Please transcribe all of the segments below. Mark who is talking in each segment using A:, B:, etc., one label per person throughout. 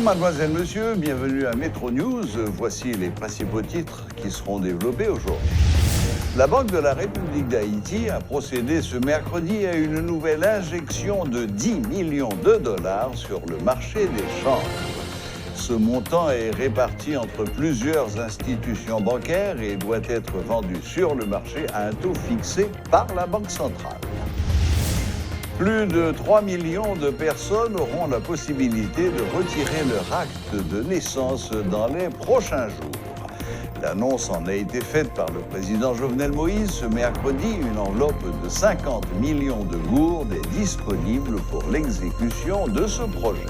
A: Mesdames, Mademoiselles, Messieurs, bienvenue à Metro News. Voici les principaux titres qui seront développés aujourd'hui. La Banque de la République d'Haïti a procédé ce mercredi à une nouvelle injection de 10 millions de dollars sur le marché des changes. Ce montant est réparti entre plusieurs institutions bancaires et doit être vendu sur le marché à un taux fixé par la Banque centrale. Plus de 3 millions de personnes auront la possibilité de retirer leur acte de naissance dans les prochains jours. L'annonce en a été faite par le président Jovenel Moïse ce mercredi. Une enveloppe de 50 millions de gourdes est disponible pour l'exécution de ce projet.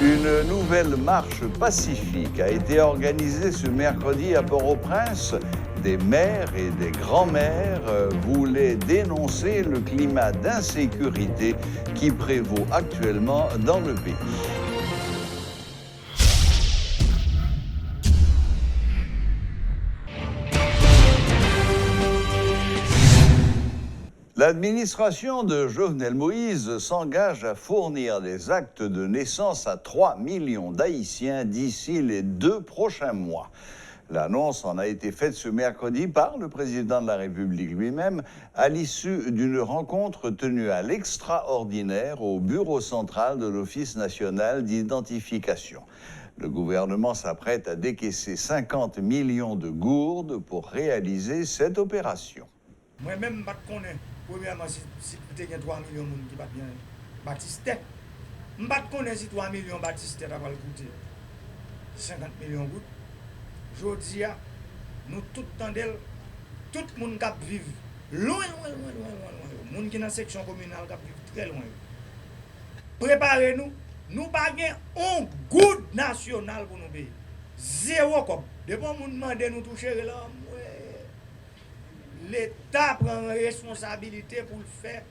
A: Une nouvelle marche pacifique a été organisée ce mercredi à Port-au-Prince. Des maires et des grands-mères voulaient dénoncer le climat d'insécurité qui prévaut actuellement dans le pays. L'administration de Jovenel Moïse s'engage à fournir des actes de naissance à 3 millions d'Haïtiens d'ici les 2 prochains mois. L'annonce en a été faite ce mercredi par le président de la République lui-même à l'issue d'une rencontre tenue à l'extraordinaire au bureau central de l'Office national d'identification. Le gouvernement s'apprête à décaisser 50 millions de gourdes pour réaliser cette opération.
B: Moi-même, je connais, premièrement, si tu as 3 millions de gens qui battent bien Baptiste, je connais si 3 millions de Baptiste va coûter 50 millions de gouttes. Je dis, nous tout tendel, tout le monde qui vit loin. Les gens qui sont dans la section communale qui vivent très loin. Préparez-nous, nous n'avons pas un goutte national pour nous payer. Zéro comme. Depuis que nous demandons nous toucher là, l'État prend responsabilité pour le faire,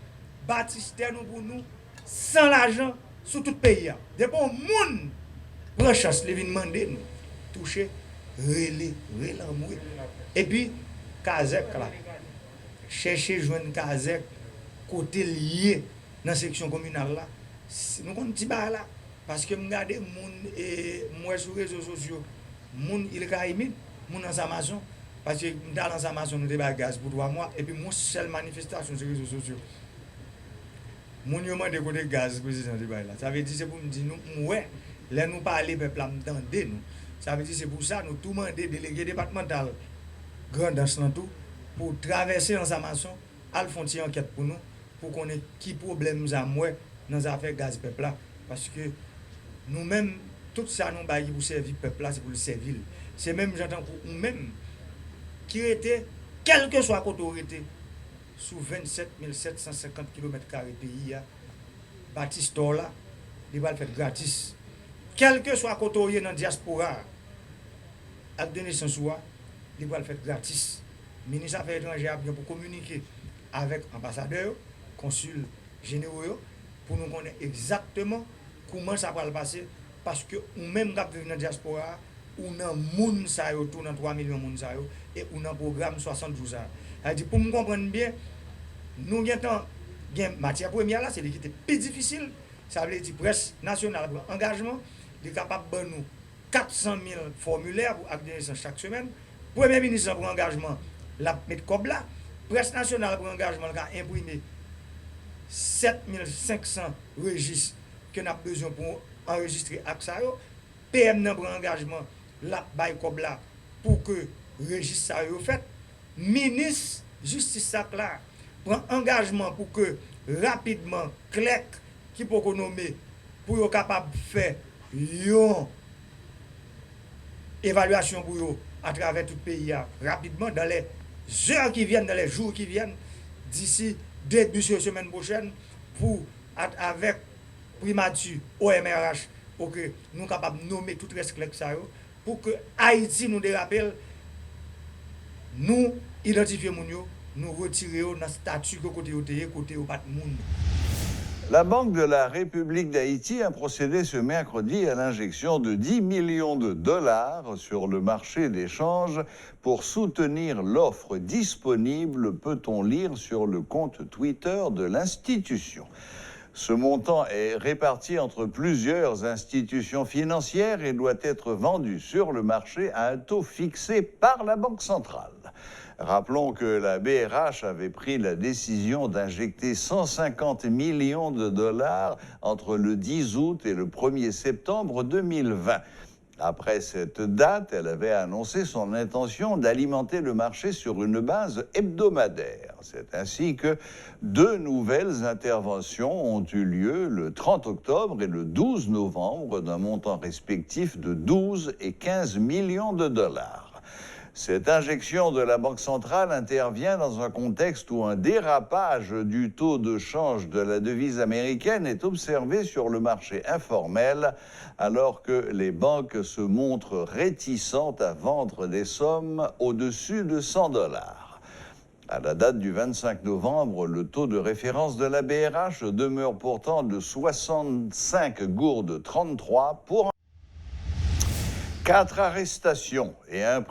B: baptiser nous pour nous, sans l'argent, sur tout le pays. Depuis que nous prend chance, les demander nous toucher. Relais. Et puis, Kazek là, chercher joindre Kazek côté lié dans la section communale là. Nous avons un petit bar là, parce que je regarde les gens moi sur les réseaux sociaux, les gens ils sont dans Amazon, parce que dans Amazon nous avons gaz pour 3 mois, et puis mon seule manifestation sur les réseaux sociaux. Mon demande de côté gaz président de là. Ça veut dire c'est pour me dire nous ouais, là nous parler peuple là m'entendre nous. Ça veut dire c'est pour ça nous tout demander délégué départemental grandance dans tout pour traverser dans Amazon, al font une enquête pour nous pour qu'on ait qui problème nous a moi dans les affaires gaz peuple là, parce que nous-mêmes tout ça nous bail pour servir peuple là, c'est pour le servir. C'est même j'entends pour nous-mêmes qui était quel que soit l'autorité sous 27 750 km² pays Baptiste là, il va le faire gratis. Quel que soit l'autorité dans la diaspora avec des naissances, il va le faire gratis. Le ministre des Affaires étrangères a bien pour communiquer avec l'ambassadeur, consul généraux, pour nous connaître exactement comment ça va le passer. Parce que nous-mêmes, qui vivons dans la diaspora, nous avons moun sa yo, tout dans 3 millions de moun sa yo, et nous avons un programme 72 heures. C'est-à-dire, pour nous comprendre bien, nous avons matière première là, c'est ce qui était plus difficile. Ça veut dire presse nationale pour engagement, il est capable de nous 400 000 formulaires pour acte de naissance chaque semaine. Premier ministre pour engagement, la mettre comme là. Presse nationale pour engagement, il a imprimé 7500 registres que nous avons besoin pour enregistrer AXA. PM pour engagement, la bail comme là pour que le registre soit fait. Ministre justice ça là prend engagement pour que rapidement CLEC qui peut nommer pour être capable de faire une évaluation pour eux à travers tout le pays rapidement dans les heures qui viennent, dans les jours qui viennent, d'ici début de semaine prochaine, pour avec primature OMRH pour que nous sommes capables de nommer tout le reste pour que Haïti nous rappelle, nous identifions nous retirer dans le statut côté au pas de monde.
A: La Banque de la République d'Haïti a procédé ce mercredi à l'injection de 10 millions de dollars sur le marché des changes pour soutenir l'offre disponible, peut-on lire sur le compte Twitter de l'institution. Ce montant est réparti entre plusieurs institutions financières et doit être vendu sur le marché à un taux fixé par la Banque centrale. Rappelons que la BRH avait pris la décision d'injecter 150 millions de dollars entre le 10 août et le 1er septembre 2020. Après cette date, elle avait annoncé son intention d'alimenter le marché sur une base hebdomadaire. C'est ainsi que 2 nouvelles interventions ont eu lieu le 30 octobre et le 12 novembre d'un montant respectif de 12 et 15 millions de dollars. Cette injection de la Banque centrale intervient dans un contexte où un dérapage du taux de change de la devise américaine est observé sur le marché informel, alors que les banques se montrent réticentes à vendre des sommes au-dessus de 100 dollars. À la date du 25 novembre, le taux de référence de la BRH demeure pourtant de 65 gourdes 33 pour 4 arrestations et un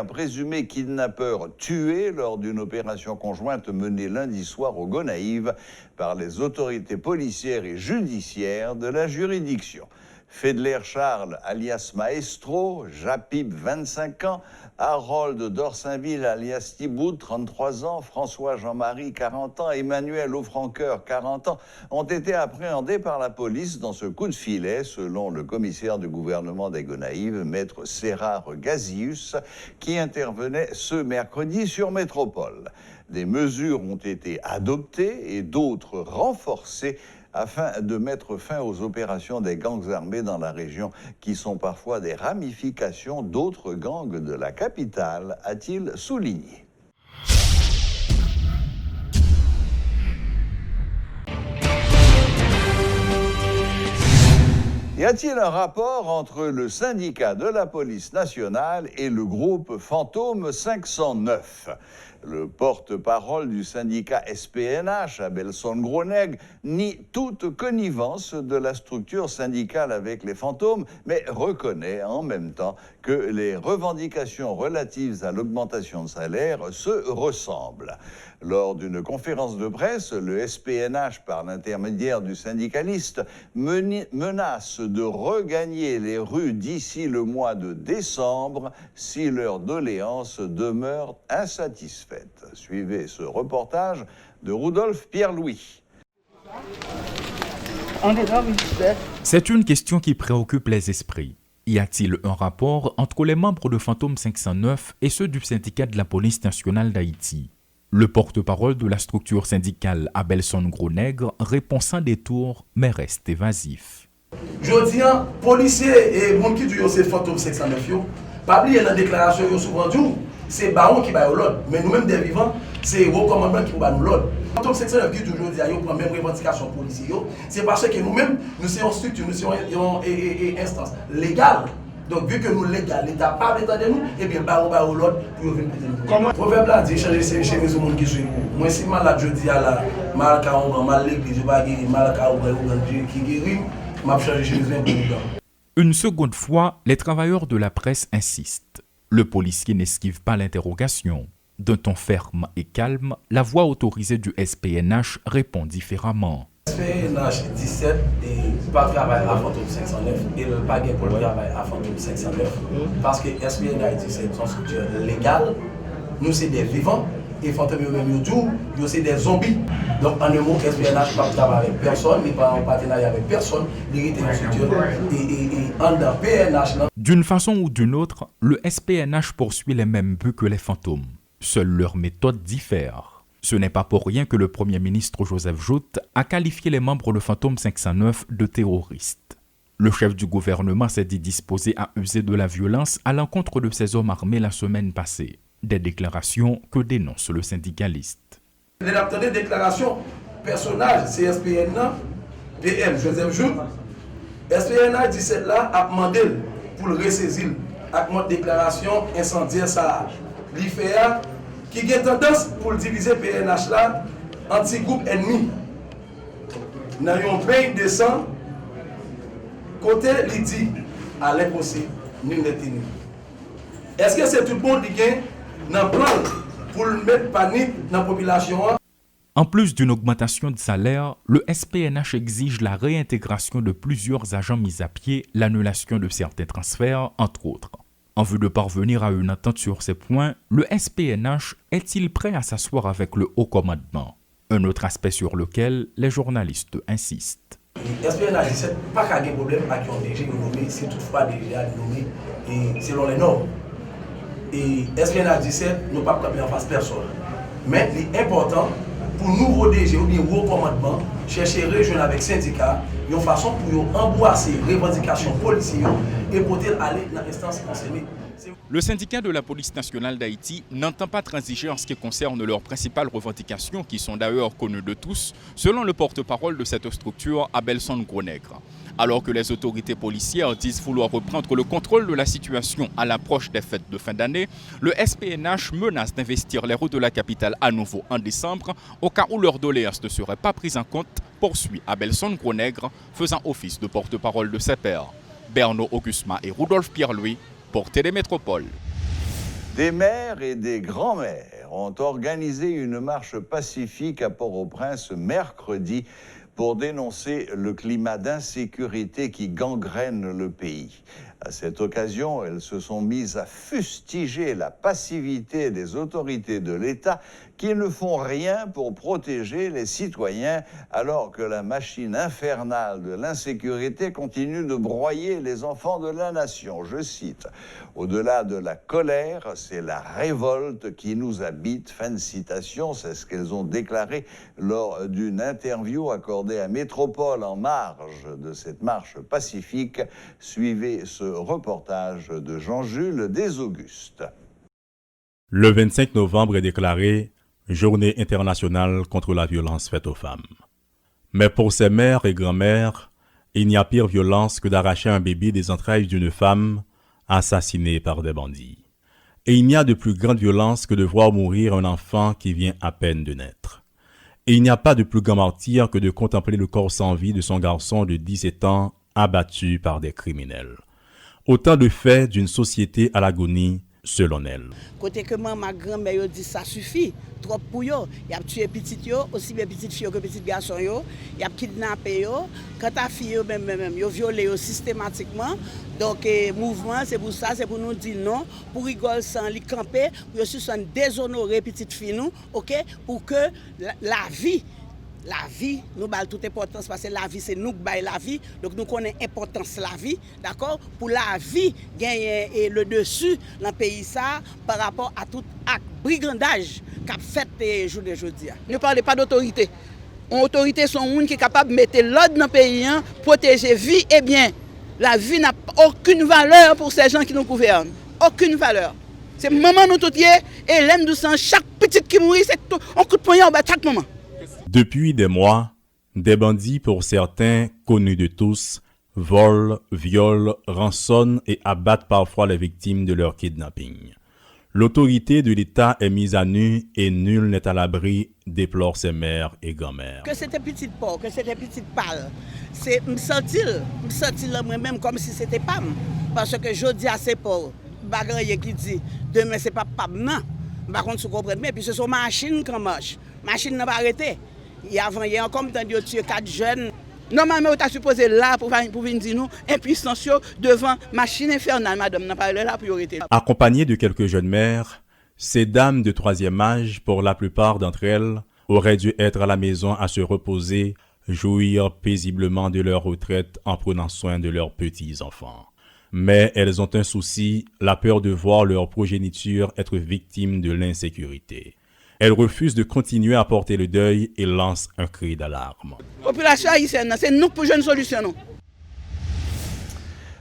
A: présumé kidnappeur tué lors d'une opération conjointe menée lundi soir au Gonaïves par les autorités policières et judiciaires de la juridiction. Fedler Charles, alias Maestro, Japib, 25 ans, Harold d'Orsainville, alias Thibault, 33 ans, François Jean-Marie, 40 ans, Emmanuel Offranqueur, 40 ans, ont été appréhendés par la police dans ce coup de filet, selon le commissaire du gouvernement des Gonaïves, maître Sérard Gazius, qui intervenait ce mercredi sur Métropole. Des mesures ont été adoptées et d'autres renforcées afin de mettre fin aux opérations des gangs armés dans la région, qui sont parfois des ramifications d'autres gangs de la capitale, a-t-il souligné. Y a-t-il un rapport entre le syndicat de la police nationale et le groupe Fantôme 509 ? Le porte-parole du syndicat SPNH, Abelson Gronegg, nie toute connivence de la structure syndicale avec les fantômes, mais reconnaît en même temps que les revendications relatives à l'augmentation de salaire se ressemblent. Lors d'une conférence de presse, le SPNH, par l'intermédiaire du syndicaliste, menace de regagner les rues d'ici le mois de décembre si leurs doléances demeurent insatisfaites. Suivez ce reportage de Rudolf Pierre-Louis.
C: C'est une question qui préoccupe les esprits. Y a-t-il un rapport entre les membres de Fantôme 509 et ceux du syndicat de la police nationale d'Haïti? Le porte-parole de la structure syndicale, Abelson Gronegg, répond sans détour, mais reste évasif.
D: Je dis, policiers et monde qui disent c'est Fantôme 509, pas oublier la déclaration souvent dit, c'est baron qui va l'ordre, mais nous-mêmes des vivants, c'est le commandant qui va nous l'ordre. Fantôme 509 qui toujours dit, il prend même revendication policière, c'est parce que nous-mêmes, nous sommes une structure, nous sommes une instance légale. Donc, vu que nous légal, l'État pas besoin de nous, et bien, baron va l'ordre pour venir péter nous. Comment? Le proverbe là dit, changer ses chemises au monde qui suit. Moi, si malade, je dis à la mal à on mal l'église, je vais pas guérir, mal à on qui guérit, m'a changé chemise pour nous.
C: Une seconde fois, les travailleurs de la presse insistent. Le policier n'esquive pas l'interrogation. D'un ton ferme et calme, la voix autorisée du SPNH répond différemment.
D: SPNH 17 et pas travail à Fantôme 509 et le pas pour le travail à Fantôme 509 parce que SPNH 17 est une structure légale, nous c'est des vivants et Fantôme même nous c'est des zombies. Donc en un mot, SPNH pas travailler avec personne, n'est pas en partenariat avec personne, il est une structure et en dans PNH.
C: D'une façon ou d'une autre, le SPNH poursuit les mêmes buts que les fantômes. Seules leurs méthodes diffèrent. Ce n'est pas pour rien que le Premier ministre Joseph Jout a qualifié les membres de Fantôme 509 de terroristes. Le chef du gouvernement s'est dit disposé à user de la violence à l'encontre de ces hommes armés la semaine passée. Des déclarations que dénonce le syndicaliste.
D: Les déclarations, personnage, CSPN, PM Joseph Jout, SPN 17 là a demandé pour le ressaisir avec notre déclaration incendiaire ça l'IFEA qui a tendance pour diviser PNH là en petits groupes ennemis. Nous avons un bain de sang, côté l'IDI, à l'impossible, nous n'étions. Est-ce que c'est tout le monde qui gagne dans le plan pour mettre panique dans la population?
C: En plus d'une augmentation de salaire, le SPNH exige la réintégration de plusieurs agents mis à pied, l'annulation de certains transferts, entre autres. En vue de parvenir à une entente sur ces points, le SPNH est-il prêt à s'asseoir avec le haut commandement? Un autre aspect sur lequel les journalistes insistent.
D: SPNH 17, pas qu'à un problème avec un DG nommé, c'est toutefois déjà nommé et selon les normes. Et SPNH 17, nous ne pouvons pas mettre en face personne. Mais l'important, pour nouveau DG ou bien haut commandement, chercher région avec syndicat, une façon pour embrasser les revendications policières et pour aller dans l'instance concernée.
C: Le syndicat de la police nationale d'Haïti n'entend pas transiger en ce qui concerne leurs principales revendications, qui sont d'ailleurs connues de tous, selon le porte-parole de cette structure, Abelson Gronègre. Alors que les autorités policières disent vouloir reprendre le contrôle de la situation à l'approche des fêtes de fin d'année, le SPNH menace d'investir les routes de la capitale à nouveau en décembre, au cas où leur doléance ne serait pas prise en compte, poursuit Abelson Gronègre, faisant office de porte-parole de ses pairs. Bernard Augustin et Rudolph Pierre-Louis pour Télémétropole.
A: Des maires et des grands-mères ont organisé une marche pacifique à Port-au-Prince mercredi pour dénoncer le climat d'insécurité qui gangrène le pays. À cette occasion, elles se sont mises à fustiger la passivité des autorités de l'État qui ne font rien pour protéger les citoyens alors que la machine infernale de l'insécurité continue de broyer les enfants de la nation. Je cite, « Au-delà de la colère, c'est la révolte qui nous habite ». Fin de citation, c'est ce qu'elles ont déclaré lors d'une interview accordée à Métropole en marge de cette marche pacifique. Suivez ce reportage de Jean-Jules Desaugustes.
E: Le 25 novembre est déclaré Journée internationale contre la violence faite aux femmes. Mais pour ces mères et grand-mères, il n'y a pire violence que d'arracher un bébé des entrailles d'une femme assassinée par des bandits. Et il n'y a de plus grande violence que de voir mourir un enfant qui vient à peine de naître. Et il n'y a pas de plus grand martyr que de contempler le corps sans vie de son garçon de 17 ans abattu par des criminels. Autant de faits d'une société à l'agonie, selon elle.
F: Côté que ma grand-mère dit ça suffit, trop pour yo. Y a tué petit yo, aussi bien petite fille que petit garçon yo, y a kidnappé yo, quand ta fille yo même yo violé yo systématiquement. Donc mouvement c'est pour ça, c'est pour nous dire non, pour rigoler sans li camper, pour yo se déshonorer petite fille nous, OK, pour que la vie, nous balle toute importance parce que la vie, c'est nous qui baille la vie. Donc nous connaissons l'importance de la vie, d'accord? Pour la vie, gagner le dessus dans le pays ça par rapport à tout acte brigandage qu'a fait journée aujourd'hui. Ne parlez pas d'autorité. Autorité sont gens qui sont capables de mettre l'ordre dans le pays, protéger vie et bien. La vie n'a aucune valeur pour ces gens qui nous gouvernent. Aucune valeur. C'est le moment nous tout y est, et l'aime du sang, chaque petite qui mourit, c'est un coup de poignard à chaque moment.
E: Depuis des mois, des bandits, pour certains connus de tous, volent, violent, rançonnent et abattent parfois les victimes de leur kidnapping. L'autorité de l'État est mise à nu et nul n'est à l'abri, déplorent ses mères et grand-mères.
F: Que c'était petite porc, que c'était petite pâle, c'est me sentir moi-même comme si c'était pas parce que je dis à ces porcs, bagarre qui dit demain c'est pas non. Par contre, vous comprenez, mais puis ce sont machines qui marchent. Machine n'a pas arrêté. Il y a encore tué 4 jeunes. Normalement, on est supposé là pour venir dire nous, impuissance devant machine infernale, madame, n'a pas la priorité.
E: Accompagnées de quelques jeunes mères, ces dames de 3e âge, pour la plupart d'entre elles, auraient dû être à la maison à se reposer, jouir paisiblement de leur retraite en prenant soin de leurs petits-enfants. Mais elles ont un souci, la peur de voir leur progéniture être victime de l'insécurité. Elles refusent de continuer à porter le deuil et lancent un cri d'alarme.
F: Population haïtienne, c'est nous pour une solution.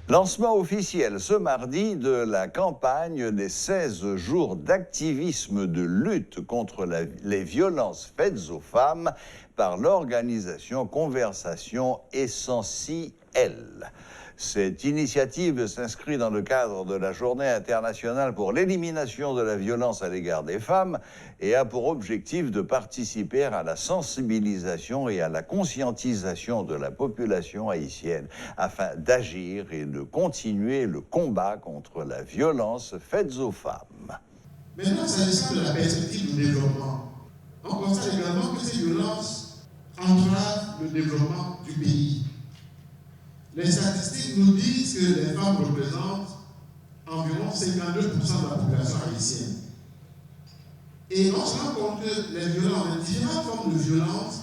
A: Lancement officiel ce mardi de la campagne des 16 jours d'activisme de lutte contre les violences faites aux femmes par l'organisation Conversation Essentielle. Cette initiative s'inscrit dans le cadre de la Journée internationale pour l'élimination de la violence à l'égard des femmes et a pour objectif de participer à la sensibilisation et à la conscientisation de la population haïtienne afin d'agir et de continuer le combat contre la violence faite aux femmes.
G: Maintenant, s'agissant de la perspective du développement, on constate également que ces violences entravent le développement du pays. Les statistiques nous disent que les femmes représentent environ 52% de la population haïtienne. Et on se rend compte que les violences, les différentes formes de violence,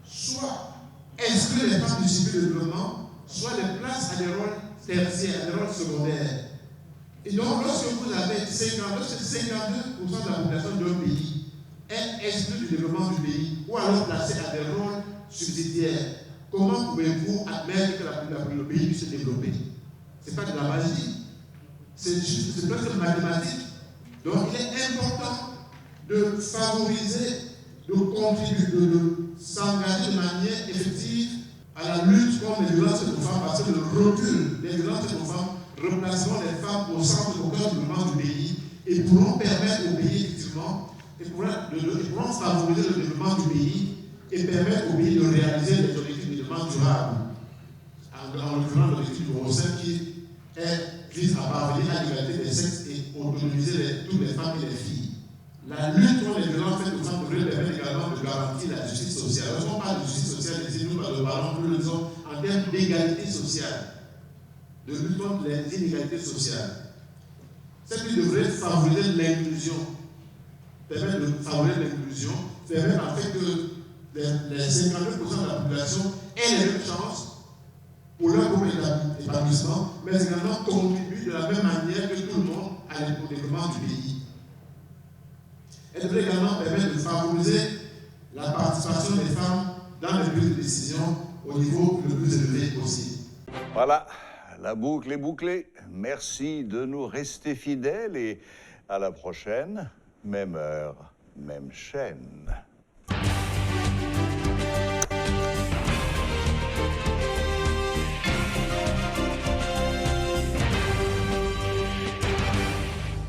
G: soit excluent les femmes du circuit de développement, soit les placent à des rôles tertiaires, à des rôles secondaires. Et donc, lorsque vous avez 52% de la population d'un pays est exclue du développement du pays, ou alors placée à des rôles subsidiaires, comment pouvez-vous admettre que le pays puisse se développer? Ce n'est pas de la magie, c'est presque mathématique. Donc, il est important de favoriser, de contribuer, de s'engager de manière effective à la lutte contre les violences faites aux femmes, parce que le recul des violences faites aux femmes replaceront les femmes au centre, au cœur du développement du pays et pourront permettre au pays, effectivement, et pourront favoriser le développement du pays et permettre au pays de réaliser les objectifs de développement durable. En l'occurrence, l'objectif numéro 5 qui vise à parvenir à l'égalité des sexes et autonomiser toutes les femmes et les filles. La lutte contre les violences faites aux femmes devrait permettre également de garantir la justice sociale. Lorsqu'on parle de justice sociale, ici, nous parlons, nous le disons, en termes d'égalité sociale, de lutte contre les inégalités sociales. Cette lutte devrait favoriser l'inclusion, permettre de favoriser l'inclusion, permettre en fait que les 52% de la population aient les mêmes chances pour leur propre établissement, mais également contribuent de la même manière que tout le monde au développement du pays. Elle devrait également permettre de favoriser la participation des femmes dans les prises de décision au niveau le plus élevé possible.
A: Voilà, la boucle est bouclée. Merci de nous rester fidèles et à la prochaine, même heure, même chaîne.